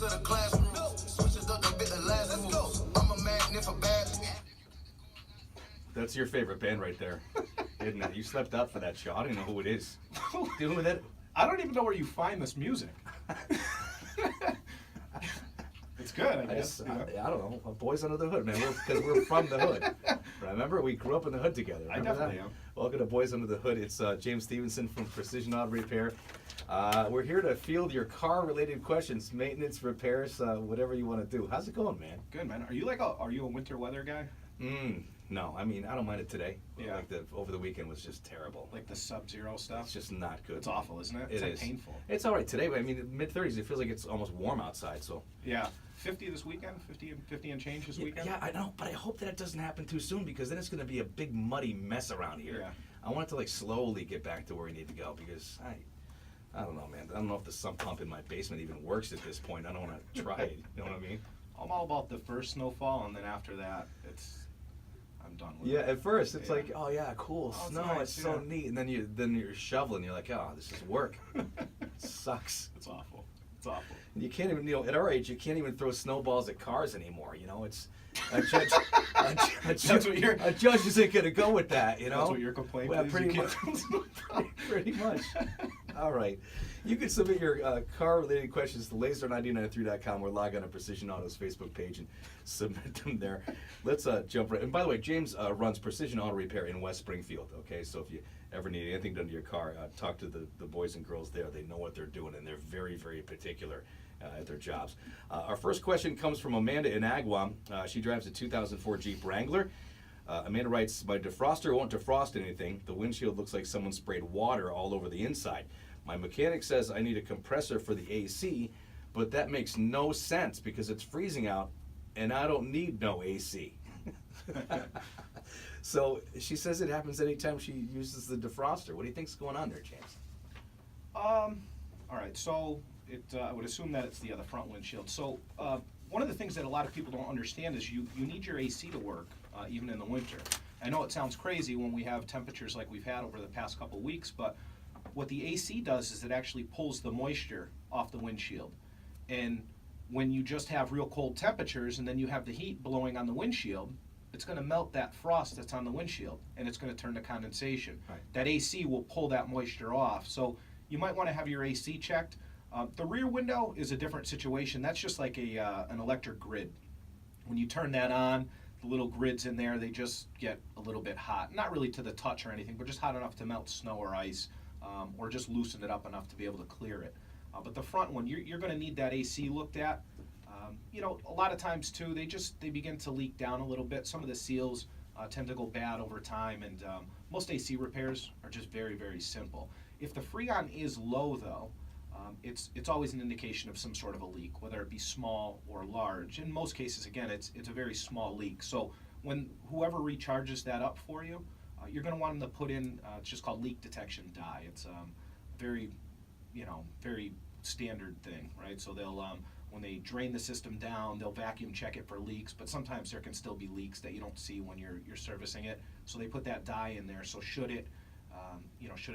to the classroom. Switches up the bit the last move. I'm a magnet for bad. That's your favorite band right there, isn't it? You slept up for that show. I don't even know who it is. Dealing with it. I don't even know where you find this music. It's good, I guess. I don't know. Boys Under the Hood, man. Because we're from the hood. Remember, we grew up in the hood together. I definitely am. Welcome to Boys Under the Hood. It's James Stevenson from Precision Auto Repair. We're here to field your car-related questions, maintenance, repairs, whatever you want to do. How's it going, man? Good, man. Are you a winter weather guy? No, I mean, I don't mind it today. Yeah. Like over the weekend was just terrible. Like the sub-zero stuff? It's just not good. It's awful, isn't it? It's like painful. It's all right today, but I mean, mid-30s, it feels like it's almost warm outside, so. Yeah. 50 this weekend? 50 and change this weekend? Yeah, I know, but I hope that it doesn't happen too soon because then it's going to be a big muddy mess around here. Yeah. I want it to like slowly get back to where we need to go because I don't know, man. I don't know if the sump pump in my basement even works at this point. I don't want to try it. You know what I mean? I'm all about the first snowfall, and then after that, I'm done with it. Yeah, at first it's like, oh yeah, cool, Oh, it's snow, nice, it's so neat, and then you're shoveling, you're like, oh, this is work. It sucks. It's awful. It's awful. You can't even, at our age, you can't even throw snowballs at cars anymore. It's a judge. A judge isn't going to go with that. That's what your complaint is. Pretty much. All right. You can submit your car-related questions to Lazer99.3.com or log on to Precision Auto's Facebook page and submit them there. Let's jump right. And by the way, James runs Precision Auto Repair in West Springfield. Okay, so if you ever need anything done to your car, talk to the boys and girls there. They know what they're doing, and they're very, very particular at their jobs. Our first question comes from Amanda in Agawam. She drives a 2004 Jeep Wrangler. Amanda writes, my defroster won't defrost anything. The windshield looks like someone sprayed water all over the inside. My mechanic says I need a compressor for the AC, but that makes no sense because it's freezing out and I don't need no AC. So she says it happens anytime she uses the defroster. What do you think's going on there, James? All right, so I would assume that it's the front windshield. So one of the things that a lot of people don't understand is you need your AC to work even in the winter. I know it sounds crazy when we have temperatures like we've had over the past couple weeks, but what the AC does is it actually pulls the moisture off the windshield. And when you just have real cold temperatures and then you have the heat blowing on the windshield, it's going to melt that frost that's on the windshield and it's going to turn to condensation. Right. That AC will pull that moisture off. So you might want to have your AC checked. The rear window is a different situation. That's just like an electric grid. When you turn that on, the little grids in there, they just get a little bit hot. Not really to the touch or anything, but just hot enough to melt snow or ice, or just loosen it up enough to be able to clear it. But the front one, you're going to need that AC looked at. A lot of times too, they begin to leak down a little bit. Some of the seals tend to go bad over time, and most AC repairs are just very, very simple. If the Freon is low though, it's always an indication of some sort of a leak, whether it be small or large. In most cases, again, it's a very small leak. So when whoever recharges that up for you, you're going to want them to put in, it's just called leak detection dye. It's very standard thing, right? So they'll, when they drain the system down, they'll vacuum check it for leaks, but sometimes there can still be leaks that you don't see when you're servicing it. So they put that dye in there. So should it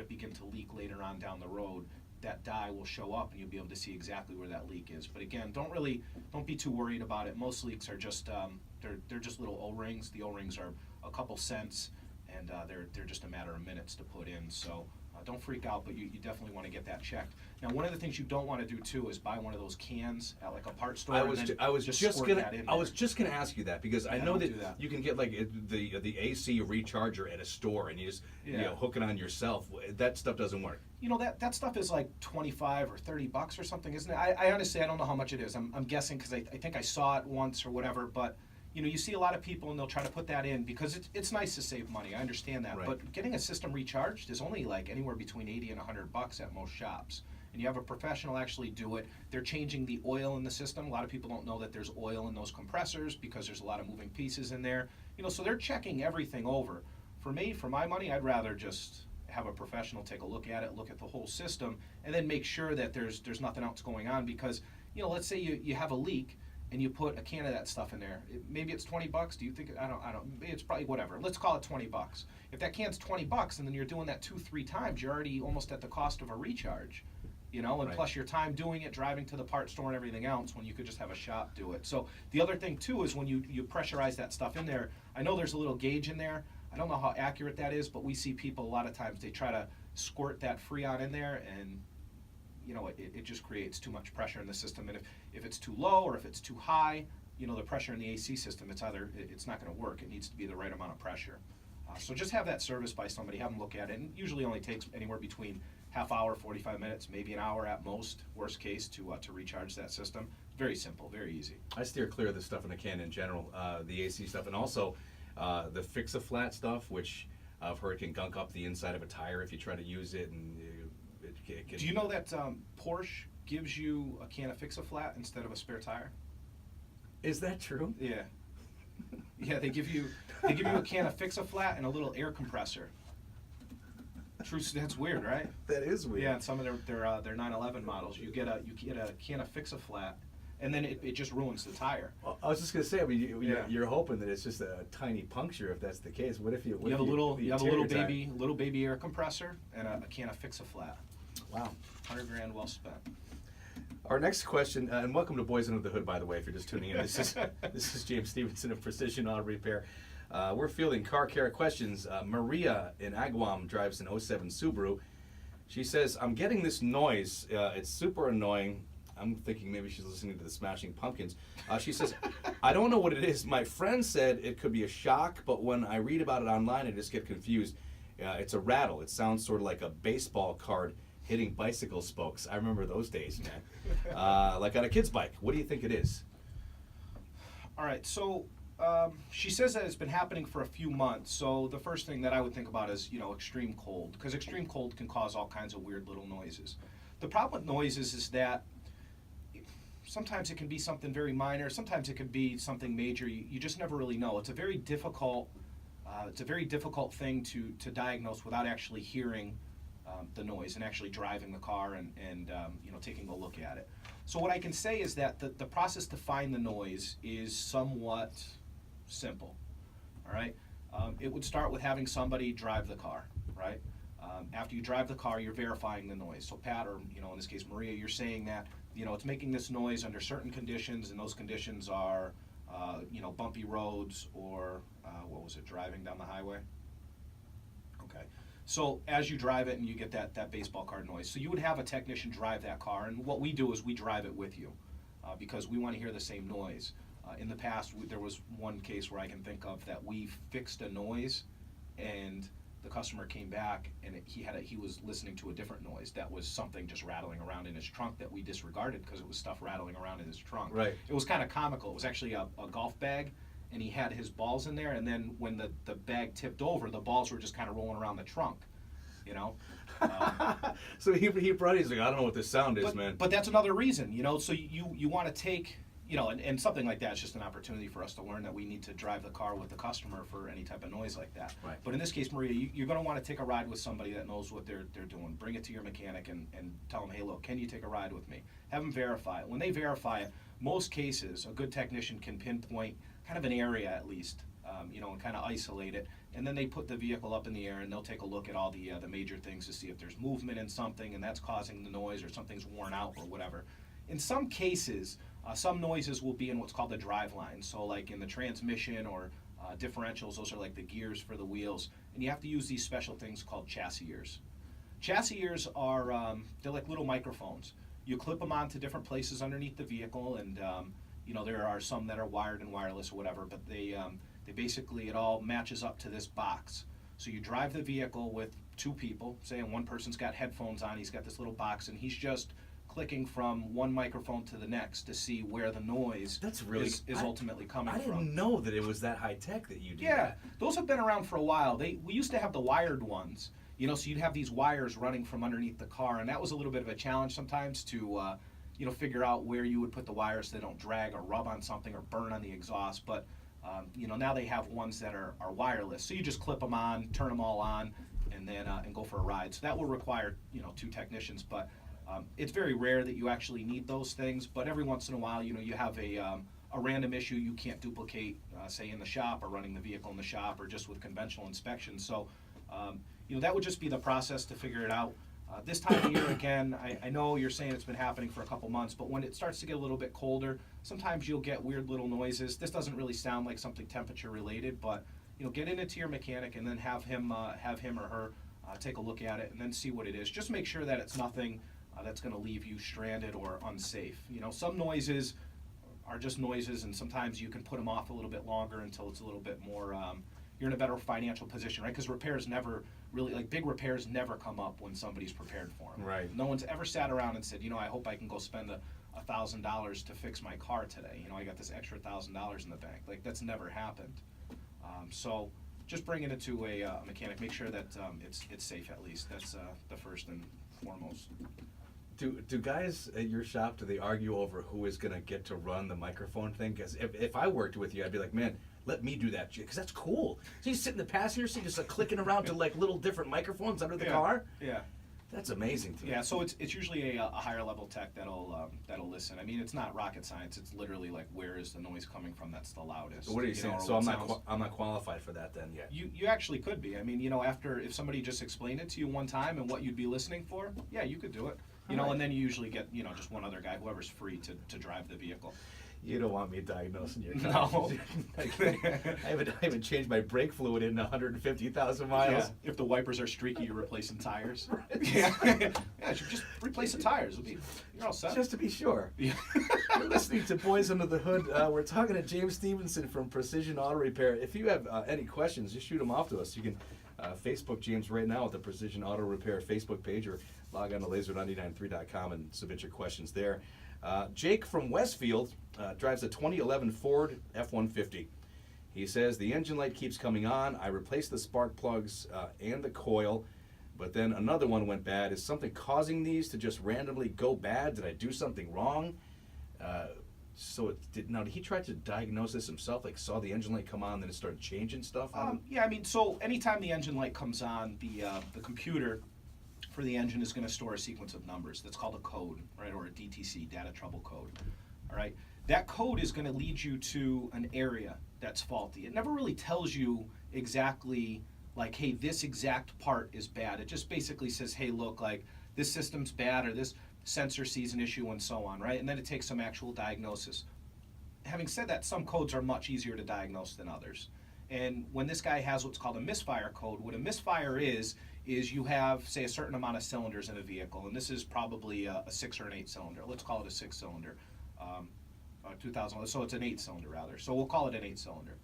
begin to leak later on down the road, that dye will show up and you'll be able to see exactly where that leak is. But again, don't be too worried about it. Most leaks are just they're just little O-rings. The O-rings are a couple cents, and they're just a matter of minutes to put in. So don't freak out, but you definitely want to get that checked. Now, one of the things you don't want to do too is buy one of those cans at like a parts store. I was just gonna ask you that because I know that you can get like the AC recharger at a store and you just hook it on yourself. That stuff doesn't work. That stuff is like $25 or $30 or something, isn't it? I honestly don't know how much it is. I'm guessing because I think I saw it once or whatever, but you see a lot of people and they'll try to put that in because it's nice to save money. I understand that, right. But getting a system recharged is only like anywhere between $80 and $100 at most shops. And you have a professional actually do it. They're changing the oil in the system. A lot of people don't know that there's oil in those compressors because there's a lot of moving pieces in there. So they're checking everything over. For me, for my money, I'd rather just have a professional take a look at it, look at the whole system, and then make sure that there's nothing else going on because, let's say you have a leak and you put a can of that stuff in there. Maybe it's $20. Do you think? I don't. It's probably whatever. Let's call it $20. If that can's $20 and then you're doing that 2-3 times, you're already almost at the cost of a recharge. you know, and Right. plus your time doing it, driving to the part store and everything else, when you could just have a shop do it. So the other thing too is when you pressurize that stuff in there, I know there's a little gauge in there. I don't know how accurate that is, but we see people a lot of times, they try to squirt that Freon in there, and you know, it just creates too much pressure in the system. And if it's too low or if it's too high, you know, the pressure in the AC system, it's not going to work. It needs to be the right amount of pressure. So just have that serviced by somebody, have them look at it, and it usually only takes anywhere between half hour, 45 minutes, maybe an hour at most, worst case, to recharge that system. Very simple, very easy. I steer clear of this stuff in a can in general, the AC stuff, and also the fix-a-flat stuff, which I've heard can gunk up the inside of a tire if you try to use it, and it can... Do you know that Porsche gives you a can of Fix-A-Flat instead of a spare tire? Is that true? Yeah. Yeah, they give you a can of Fix-A-Flat and a little air compressor. True, that's weird, right? That is weird. Yeah, and some of their 911 models, you get a can of Fix-A-Flat, and then it just ruins the tire. Well, I was just gonna say, I mean, Yeah. you're hoping that it's just a tiny puncture. If that's the case, what if you You have a little tire? baby air compressor and a can of Fix-A-Flat. Wow. $100,000 well spent. Our next question, and welcome to Boys Under the Hood, by the way, if you're just tuning in. This is James Stevenson of Precision Auto Repair. We're fielding car care questions. Maria in Agawam drives an '07 Subaru. She says, I'm getting this noise. It's super annoying. I'm thinking maybe she's listening to the Smashing Pumpkins. She says, I don't know what it is. My friend said it could be a shock, but when I read about it online, I just get confused. It's a rattle. It sounds sort of like a baseball card hitting bicycle spokes. I remember those days, man. Like on a kid's bike. What do you think it is? All right, so she says that it's been happening for a few months. So the first thing that I would think about is, you know, extreme cold, because extreme cold can cause all kinds of weird little noises. The problem with noises is that sometimes it can be something very minor, sometimes it can be something major. You just never really know. It's a very difficult thing to diagnose without actually hearing the noise and actually driving the car and you know, taking a look at it. So what I can say is that the process to find the noise is somewhat simple. All right, it would start with having somebody drive the car. Right, after you drive the car, you're verifying the noise. So Pat, or you know, in this case Maria, you're saying that, you know, it's making this noise under certain conditions, and those conditions are you know, bumpy roads or what was it, driving down the highway? Okay. So as you drive it and you get that baseball card noise, so you would have a technician drive that car, and what we do is we drive it with you because we want to hear the same noise. In the past, there was one case where I can think of that we fixed a noise, and the customer came back and he was listening to a different noise that was something just rattling around in his trunk that we disregarded because it was stuff rattling around in his trunk. Right. It was kind of comical. It was actually a golf bag, and he had his balls in there, and then when the bag tipped over, the balls were just kind of rolling around the trunk, you know. So he brought it, he's like, I don't know what this sound is, man. But that's another reason, you know. So you want to take, you know, and something like that is just an opportunity for us to learn that we need to drive the car with the customer for any type of noise like that. Right. But in this case, Maria, you're going to want to take a ride with somebody that knows what they're doing. Bring it to your mechanic and tell them, hey, look, can you take a ride with me? Have them verify it. When they verify it, most cases, a good technician can pinpoint kind of an area at least, you know, and kind of isolate it. And then they put the vehicle up in the air, and they'll take a look at all the major things to see if there's movement in something, and that's causing the noise, or something's worn out or whatever. In some cases, some noises will be in what's called the drive line. So like in the transmission or differentials, those are like the gears for the wheels. And you have to use these special things called chassis ears. Chassis ears are, they're like little microphones. You clip them onto different places underneath the vehicle, and you know, there are some that are wired and wireless or whatever, but they basically, it all matches up to this box. So you drive the vehicle with two people, say, and one person's got headphones on, he's got this little box, and he's just clicking from one microphone to the next to see where the noise is ultimately coming from. I didn't know that it was that high tech that you do. Yeah, that. those have been around for a while. We used to have the wired ones, you know, so you'd have these wires running from underneath the car, and that was a little bit of a challenge sometimes to, you know, figure out where you would put the wires so they don't drag or rub on something or burn on the exhaust. But you know, now they have ones that are wireless, so you just clip them on, turn them all on, and then and go for a ride. So that will require, you know, two technicians, but it's very rare that you actually need those things. But every once in a while, you know, you have a random issue you can't duplicate, say in the shop or running the vehicle in the shop or just with conventional inspection. So you know, that would just be the process to figure it out. This time of year, again, I know you're saying it's been happening for a couple months, but when it starts to get a little bit colder, sometimes you'll get weird little noises. This doesn't really sound like something temperature related, but get it into your mechanic and then have him or her take a look at it and then see what it is. Just make sure that it's nothing that's going to leave you stranded or unsafe. Some noises are just noises, and sometimes you can put them off a little bit longer until it's a little bit more, you're in a better financial position, right? Because repairs never really, like big repairs never come up when somebody's prepared for them. Right. No one's ever sat around and said, I hope I can go spend $1,000 to fix my car today. I got this extra $1,000 in the bank. Like, that's never happened. So just bringing it to a mechanic, make sure that it's safe at least. That's the first and foremost. Do guys at your shop, do they argue over who is going to get to run the microphone thing? Because if I worked with you, I'd be like, man, let me do that, because that's cool. So you sit in the passenger seat just like clicking around to like little different microphones under the car? Yeah. That's amazing to me. Yeah, so it's usually a higher level tech that'll listen. I mean, it's not rocket science. It's literally like, where is the noise coming from that's the loudest? What are you saying? Or So what I'm not qualified for that then yet. You actually could be. I mean, if somebody just explained it to you one time and what you'd be listening for, yeah, you could do it. Right. And then you usually get just one other guy, whoever's free to drive the vehicle. You don't want me diagnosing your car. No. I haven't changed my brake fluid in 150,000 miles. Yeah. If the wipers are streaky, you're replacing tires. Yeah, you should just replace the tires. You're all set. Just to be sure. Yeah. You're listening to Boys Under the Hood. We're talking to James Stevenson from Precision Auto Repair. If you have any questions, just shoot them off to us. You can Facebook James right now at the Precision Auto Repair Facebook page, or log on to lazer99.3.com and submit your questions there. Jake from Westfield drives a 2011 Ford F-150. He says, the engine light keeps coming on. I replaced the spark plugs and the coil, but then another one went bad. Is something causing these to just randomly go bad? Did I do something wrong? Did he try to diagnose this himself? Like, saw the engine light come on, then it started changing stuff? Yeah, I mean, so anytime the engine light comes on, the computer for the engine is going to store a sequence of numbers. That's called a code, right, or a DTC, data trouble code. All right, that code is going to lead you to an area that's faulty. It never really tells you exactly, like, hey, this exact part is bad. It just basically says, hey, look, like, this system's bad, or this sensor sees an issue, and so on, right? And then it takes some actual diagnosis. Having said that, some codes are much easier to diagnose than others. And when this guy has what's called a misfire code, what a misfire is you have, say, a certain amount of cylinders in a vehicle, and this is probably a 6 or an 8 cylinder. Let's call it a 6 cylinder. 2000, so it's an 8 cylinder rather. So we'll call it an 8 cylinder.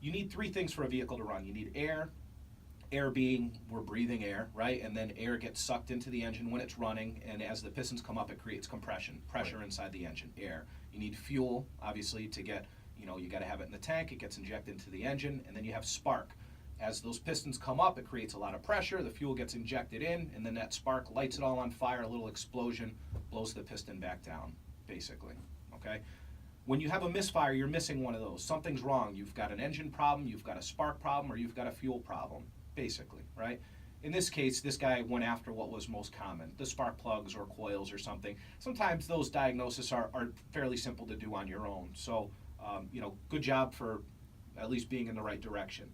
You need 3 things for a vehicle to run. You need air being, we're breathing air, right? And then air gets sucked into the engine when it's running, and as the pistons come up, it creates compression, pressure inside the engine, air. You need fuel, obviously, to get, you got to have it in the tank, it gets injected into the engine, and then you have spark. As those pistons come up, it creates a lot of pressure, the fuel gets injected in, and then that spark lights it all on fire, a little explosion, blows the piston back down, basically, okay? When you have a misfire, you're missing one of those. Something's wrong. You've got an engine problem, you've got a spark problem, or you've got a fuel problem, basically, right? In this case, this guy went after what was most common, the spark plugs or coils or something. Sometimes those diagnoses are fairly simple to do on your own. So, good job for at least being in the right direction.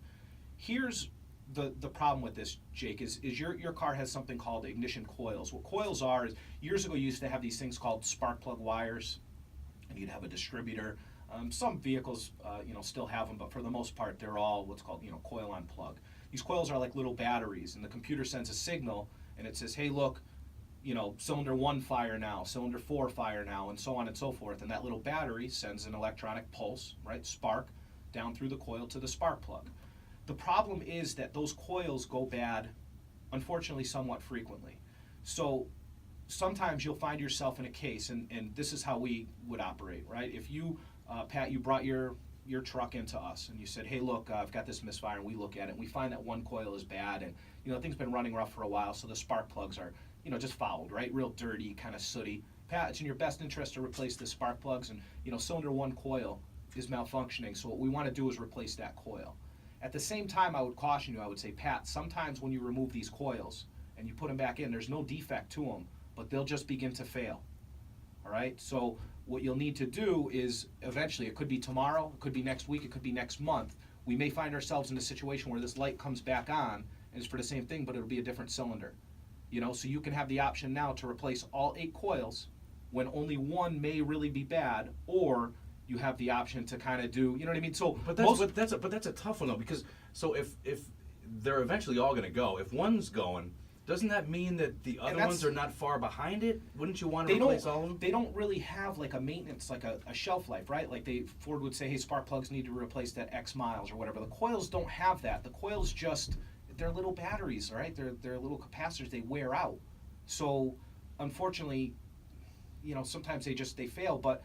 Here's the problem with this, Jake, is your car has something called ignition coils. What coils are is, years ago you used to have these things called spark plug wires, and you'd have a distributor. Some vehicles, still have them, but for the most part, they're all what's called, coil on plug. These coils are like little batteries, and the computer sends a signal, and it says, hey, look, cylinder 1 fire now, cylinder 4 fire now, and so on and so forth. And that little battery sends an electronic pulse, right, spark, down through the coil to the spark plug. The problem is that those coils go bad, unfortunately, somewhat frequently. So sometimes you'll find yourself in a case, and this is how we would operate, right? If you, Pat, you brought your truck into us and you said, hey, look, I've got this misfire, and we look at it, and we find that one coil is bad, and things been running rough for a while, so the spark plugs are, just fouled, right? Real dirty, kind of sooty. Pat, it's in your best interest to replace the spark plugs, and cylinder 1 coil is malfunctioning, so what we want to do is replace that coil. At the same time, I would caution you, I would say, Pat, sometimes when you remove these coils and you put them back in, there's no defect to them, but they'll just begin to fail. All right? So what you'll need to do is eventually, it could be tomorrow, it could be next week, it could be next month, we may find ourselves in a situation where this light comes back on and it's for the same thing, but it'll be a different cylinder. So you can have the option now to replace all 8 coils when only one may really be bad, or you have the option to kind of do, you know what I mean? So, But that's a tough one though, because so if they're eventually all going to go, if one's going, doesn't that mean that the other ones are not far behind it? Wouldn't you want to replace all of them? They don't really have like a maintenance, like a shelf life, right? Like Ford would say, hey, spark plugs need to replace that X miles or whatever. The coils don't have that. The coils just, they're little batteries, right? They're little capacitors. They wear out. So unfortunately, sometimes they fail. But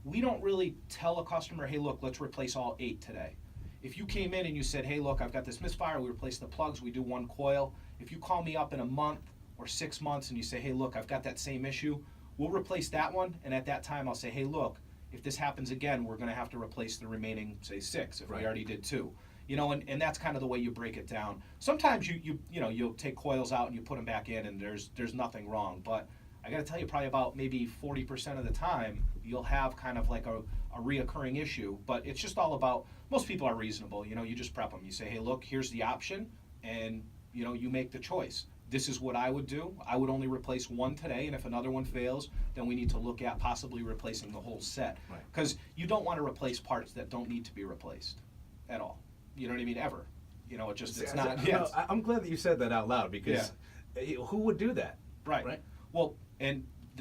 we don't really tell a customer, hey, look, let's replace all 8 today. If you came in and you said, hey, look, I've got this misfire, we replace the plugs, we do 1 coil. If you call me up in a month or 6 months and you say, hey, look, I've got that same issue, we'll replace that one. And at that time, I'll say, hey, look, if this happens again, we're going to have to replace the remaining, say, 6 if we already did 2. And that's kind of the way you break it down. Sometimes you'll take coils out and you put them back in and there's nothing wrong. But I got to tell you, probably about maybe 40% of the time, you'll have kind of like a reoccurring issue. But it's just all about, most people are reasonable. You just prep them. You say, hey, look, here's the option, and you make the choice. This is what I would do. I would only replace 1 today, and if another one fails, then we need to look at possibly replacing the whole set. Because you don't want to replace parts that don't need to be replaced at all. You know what I mean? Ever. It's not. Yes. I'm glad that you said that out loud, because who would do that? Right. Well,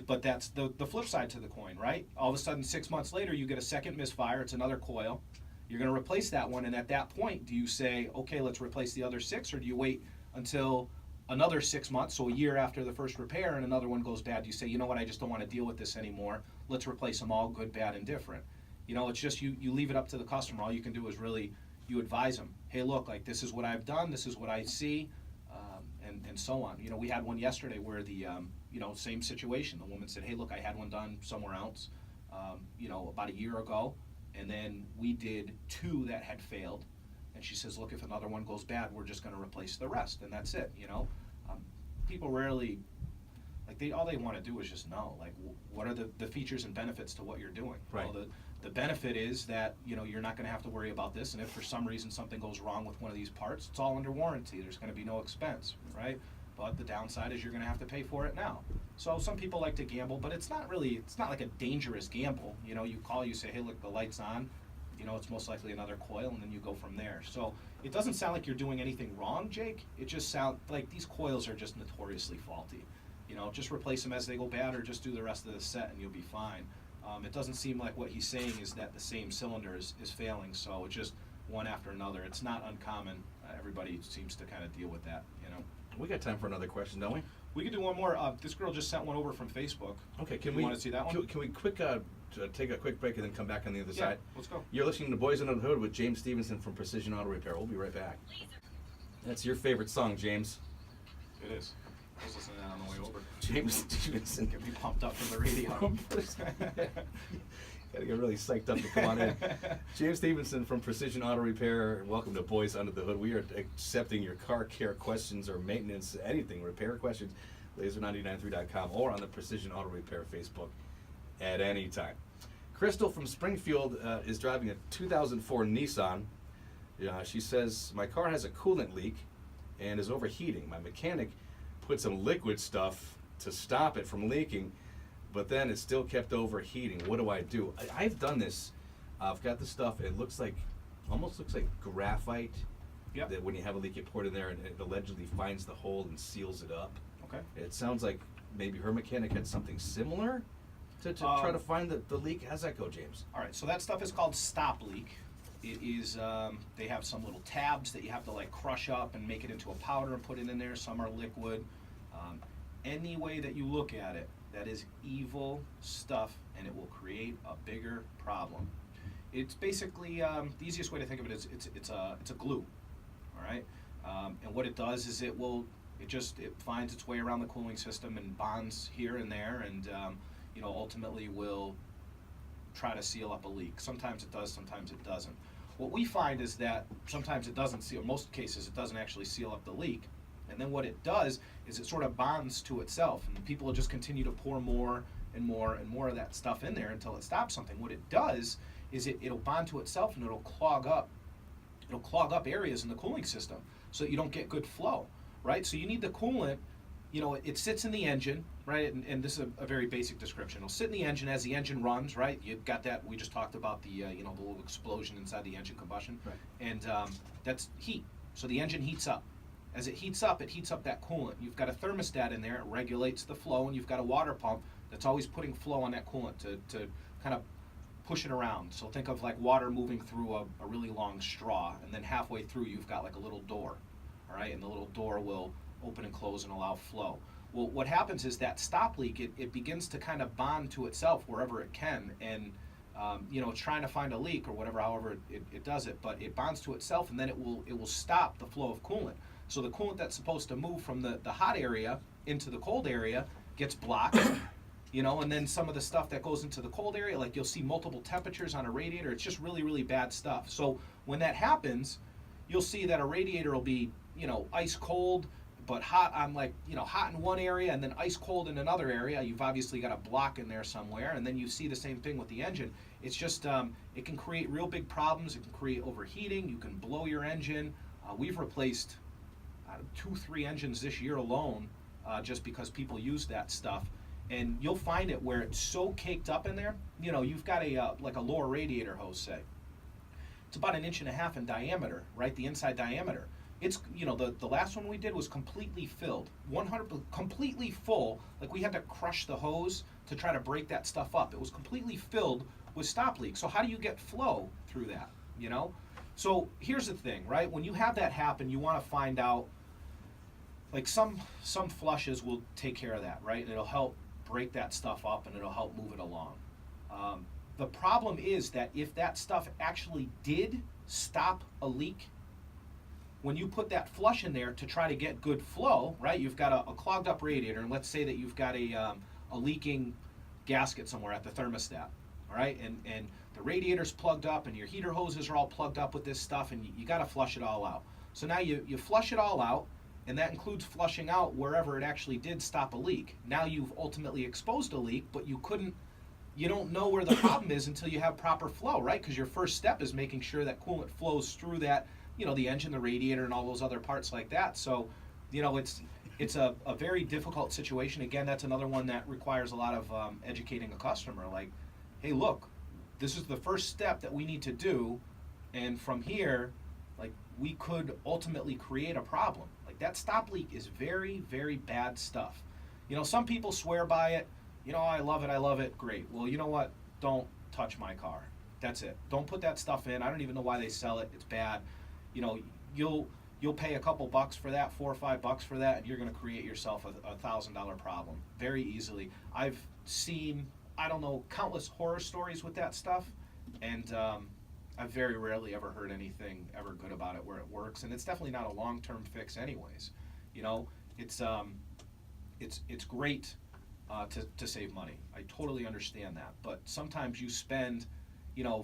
but that's the flip side to the coin, right? All of a sudden, 6 months later, you get a second misfire. It's another coil. You're going to replace that one, and at that point, do you say, okay, let's replace the other 6, or do you wait until another 6 months, so a year after the first repair, and another one goes bad? You say, you know what, I just don't want to deal with this anymore. Let's replace them all, good, bad, and different. It's just you leave it up to the customer. All you can do is really, you advise them. Hey, look, like, this is what I've done, this is what I see, and so on. We had one yesterday where the, same situation. The woman said, hey, look, I had one done somewhere else, about a year ago, and then we did 2 that had failed. And she says, look, if another one goes bad, we're just going to replace the rest, and that's it. People rarely, all they want to do is just know, what are the features and benefits to what you're doing. Right. Well, the benefit is that, you're not going to have to worry about this, and if for some reason something goes wrong with one of these parts, it's all under warranty. There's going to be no expense, right? But the downside is you're going to have to pay for it now. So some people like to gamble, but it's not like a dangerous gamble. You call, you say, hey, look, the light's on. It's most likely another coil, and then you go from there. So it doesn't sound like you're doing anything wrong, Jake. It just sounds like these coils are just notoriously faulty. Just replace them as they go bad, or just do the rest of the set and you'll be fine. It doesn't seem like what he's saying is that the same cylinder is failing, so it's just one after another. It's not uncommon. Everybody seems to kind of deal with that, We got time for another question, don't we? We could do one more. This girl just sent one over from Facebook. Okay, You want to see that one? Can we take a quick break and then come back on the other Yeah, side? let's go. You're listening to Boys Under the Hood with James Stevenson from Precision Auto Repair. We'll be right back. That's your favorite song, James. It is. I was listening to that on the way over. James Stevenson. Get me pumped up from the radio. Gotta get really psyched up to come on in. James Stevenson from Precision Auto Repair. Welcome to Boys Under the Hood. We are accepting your car care questions or maintenance, anything, repair questions, Lazer99.3.com, or on the Precision Auto Repair Facebook at any time. Crystal from Springfield is driving a 2004 Nissan. She says, my car has a coolant leak and is overheating. My mechanic put some liquid stuff to stop it from leaking, but then it still kept overheating. What do I do? I've done this. I've got the stuff. It almost looks like graphite. Yep. That when you have a leak, you pour it in there, and it allegedly finds the hole and seals it up. Okay. It sounds like maybe her mechanic had something similar to try to find the leak. How's that go, James? All right, so that stuff is called stop leak. It is, they have some little tabs that you have to crush up and make it into a powder and put it in there. Some are liquid. Any way that you look at it, that is evil stuff, and it will create a bigger problem. It's basically, the easiest way to think of it is it's a glue, all right? And what it does is it finds its way around the cooling system and bonds here and there, and ultimately will try to seal up a leak. Sometimes it does, sometimes it doesn't. What we find is that sometimes it doesn't seal, most cases it doesn't actually seal up the leak. And then what it does is it sort of bonds to itself, and people will just continue to pour more and more and more of that stuff in there until it stops something. What it does is it'll bond to itself, and it'll clog up areas in the cooling system so that you don't get good flow, right? So you need the coolant it sits in the engine, right? And this is a very basic description. It'll sit in the engine as the engine runs, right? You've got that, we just talked about the little explosion inside the engine combustion. Right. And that's heat. So the engine heats up. As it heats up that coolant. You've got a thermostat in there, it regulates the flow, and you've got a water pump that's always putting flow on that coolant to kind of push it around. So think of like water moving through a really long straw, and then halfway through you've got like a little door, all right? And the little door will open and close and allow flow. Well, what happens is that stop leak, it begins to kind of bond to itself wherever it can, and it's trying to find a leak or whatever, however it does it, but it bonds to itself, and then it will stop the flow of coolant. So the coolant that's supposed to move from the hot area into the cold area gets blocked, and then some of the stuff that goes into the cold area, like you'll see multiple temperatures on a radiator, it's just really, really bad stuff. So when that happens, you'll see that a radiator will be, ice cold, but hot on hot in one area and then ice cold in another area. You've obviously got a block in there somewhere, and then you see the same thing with the engine. It's just, it can create real big problems. It can create overheating. You can blow your engine. We've replaced 2-3 engines this year alone, just because people use that stuff. And you'll find it where it's so caked up in there. You've got a lower radiator hose, say. It's about 1.5 inches in diameter, right? The inside diameter. It's, the last one we did was completely filled, 100% completely full. Like we had to crush the hose to try to break that stuff up. It was completely filled with stop leaks. So how do you get flow through that? So here's the thing, right? When you have that happen, you want to find out, like some flushes will take care of that, right? And it'll help break that stuff up and it'll help move it along. The problem is that if that stuff actually did stop a leak, when you put that flush in there to try to get good flow, right? You've got a clogged up radiator, and let's say that you've got a leaking gasket somewhere at the thermostat, all right? And the radiator's plugged up and your heater hoses are all plugged up with this stuff, and you got to flush it all out. So now you flush it all out, and that includes flushing out wherever it actually did stop a leak. Now you've ultimately exposed a leak, but you don't know where the problem is until you have proper flow, right? Because your first step is making sure that coolant flows through that, the engine, the radiator, and all those other parts like that. So, it's a very difficult situation. Again, that's another one that requires a lot of educating a customer. Like, hey, look, this is the first step that we need to do, and from here, like, we could ultimately create a problem. Like, that stop leak is very, very bad stuff. Some people swear by it. I love it, great. Well, you know what? Don't touch my car. That's it. Don't put that stuff in. I don't even know why they sell it. It's bad. You'll pay a couple bucks for that, $4 or $5 for that, and you're going to create yourself a $1,000 problem very easily. I've seen, countless horror stories with that stuff, and I've very rarely ever heard anything ever good about it where it works, and it's definitely not a long-term fix anyways. It's great to save money. I totally understand that, but sometimes you spend,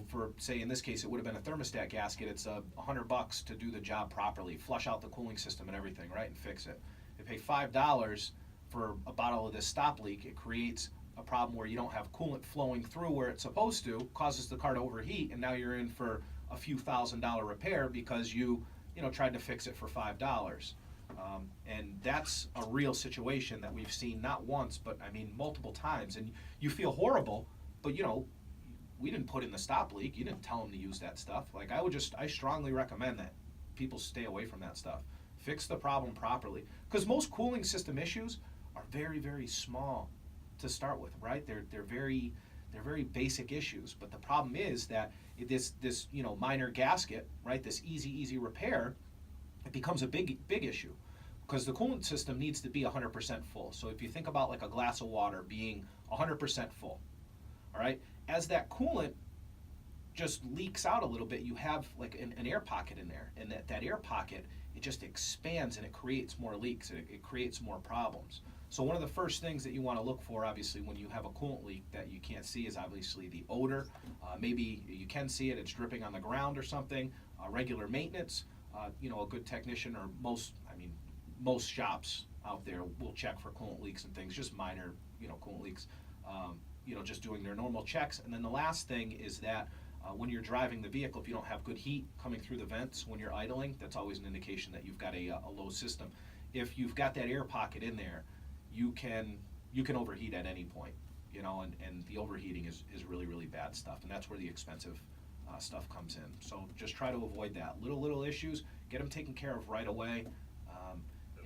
for, say, in this case, it would have been a thermostat gasket. It's $100 to do the job properly, flush out the cooling system and everything, right, and fix it. You pay $5 for a bottle of this stop leak. It creates a problem where you don't have coolant flowing through where it's supposed to, causes the car to overheat, and now you're in for a few $1,000 repair because you tried to fix it for $5. And that's a real situation that we've seen not once, but multiple times. And you feel horrible, but we didn't put in the stop leak. You didn't tell them to use that stuff. Like, I strongly recommend that people stay away from that stuff. Fix the problem properly. Because most cooling system issues are very, very small to start with, right? They're very basic issues. But the problem is that this minor gasket, right, this easy repair, it becomes a big issue. Because the coolant system needs to be 100% full. So if you think about like a glass of water being 100% full, all right? As that coolant just leaks out a little bit, you have like an air pocket in there. And that air pocket, it just expands and it creates more leaks. It creates more problems. So one of the first things that you want to look for, obviously, when you have a coolant leak that you can't see is obviously the odor. Maybe you can see it, it's dripping on the ground or something. Regular maintenance, a good technician, or most shops out there will check for coolant leaks and things, just minor, coolant leaks. Just doing their normal checks. And then the last thing is that when you're driving the vehicle, if you don't have good heat coming through the vents when you're idling, that's always an indication that you've got a low system. If you've got that air pocket in there, you can overheat at any point, you know, and the overheating is really, really bad stuff, and that's where the expensive stuff comes in. So just try to avoid that. Little issues, get them taken care of right away.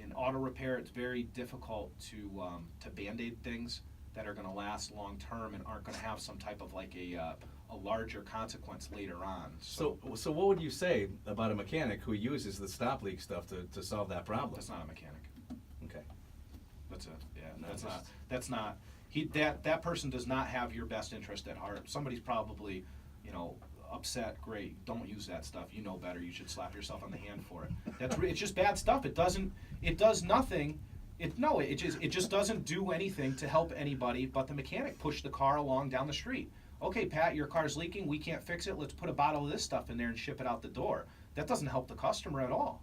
In auto repair, it's very difficult to Band-Aid things that are going to last long term and aren't going to have some type of like a larger consequence later on. So what would you say about a mechanic who uses the stop leak stuff to solve that problem? That's not a mechanic. Okay. That's not. That person does not have your best interest at heart. Somebody's probably, you know, upset. Great, don't use that stuff. You know better. You should slap yourself on the hand for it. It's just bad stuff. It does nothing. It just doesn't do anything to help anybody but the mechanic push the car along down the street. Okay, Pat, your car's leaking. We can't fix it. Let's put a bottle of this stuff in there and ship it out the door. That doesn't help the customer at all.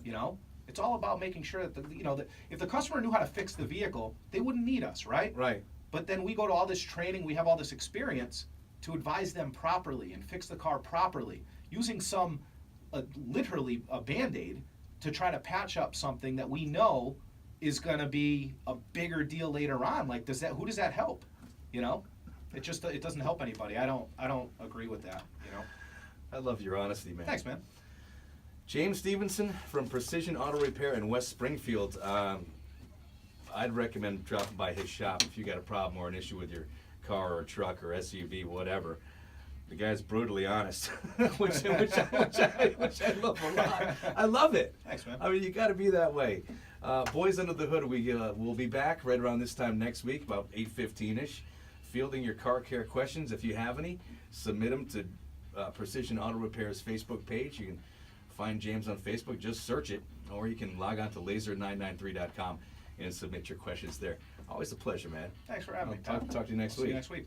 You know, it's all about making sure that that if the customer knew how to fix the vehicle, they wouldn't need us, right? Right. But then we go to all this training. We have all this experience to advise them properly and fix the car properly, using literally a Band-Aid to try to patch up something that we know is going to be a bigger deal later on. Like, who does that help? You know, it doesn't help anybody. I don't agree with that. You know. I love your honesty, man. Thanks, man. James Stevenson from Precision Auto Repair in West Springfield. I'd recommend dropping by his shop if you got a problem or an issue with your car or truck or SUV, whatever. The guy's brutally honest, which I love a lot. I love it. Thanks, man. I mean, you got to be that way. Boys Under the Hood, we'll be back right around this time next week, about 8:15ish, fielding your car care questions. If you have any, submit them to Precision Auto Repair's Facebook page. You can find James on Facebook, just search it, or you can log on to lazer993.com and submit your questions there. Always a pleasure, man. Thanks for having me. Talk to you next See week. you next week.